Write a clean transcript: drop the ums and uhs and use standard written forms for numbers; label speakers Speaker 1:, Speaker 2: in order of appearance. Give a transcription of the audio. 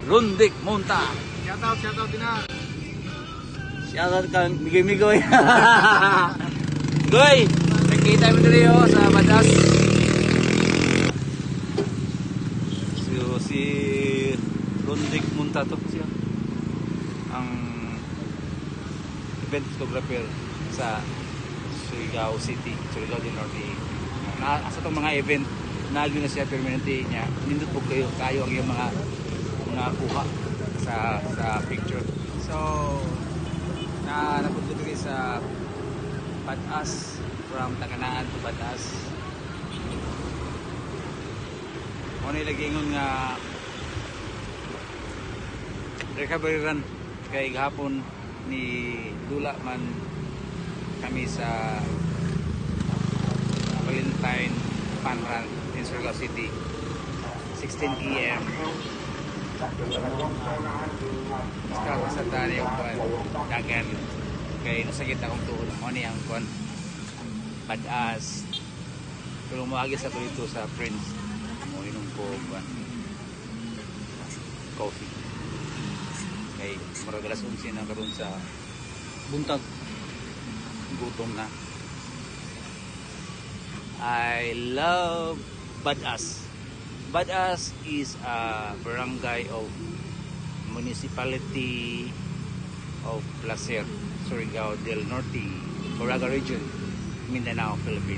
Speaker 1: Rundik Munta.
Speaker 2: Shoutout din na.
Speaker 1: Shoutout kang Migoy-Migoy. Goy, nakita mo dito sa Badas. So, si Rundik Munta to siya. Ang event photographer sa Surigao City, Surigao del Norte. Sa itong mga event, nagyo na siya permanente niya. Nindot po kayo ang yung mga kuha sa picture. So, napunta dito sa Batas, from Takanaan to Batas. Ano ilagingon nga recovery run kay gahapon ni Dula man kami sa Valentine Fun Run in Surigao City, 16 PM. Basta ako sa tani yung dagan kay nasakit akong tuhod mo ni ang kon Badas. Pero umagi sa dito sa Prince mo inom ko coffee kay murag alas 11 na karon sa buntag, gutom na. I love Badas. Badas is a barangay of municipality of Placer, Surigao del Norte, Caraga region, Mindanao, Philippines.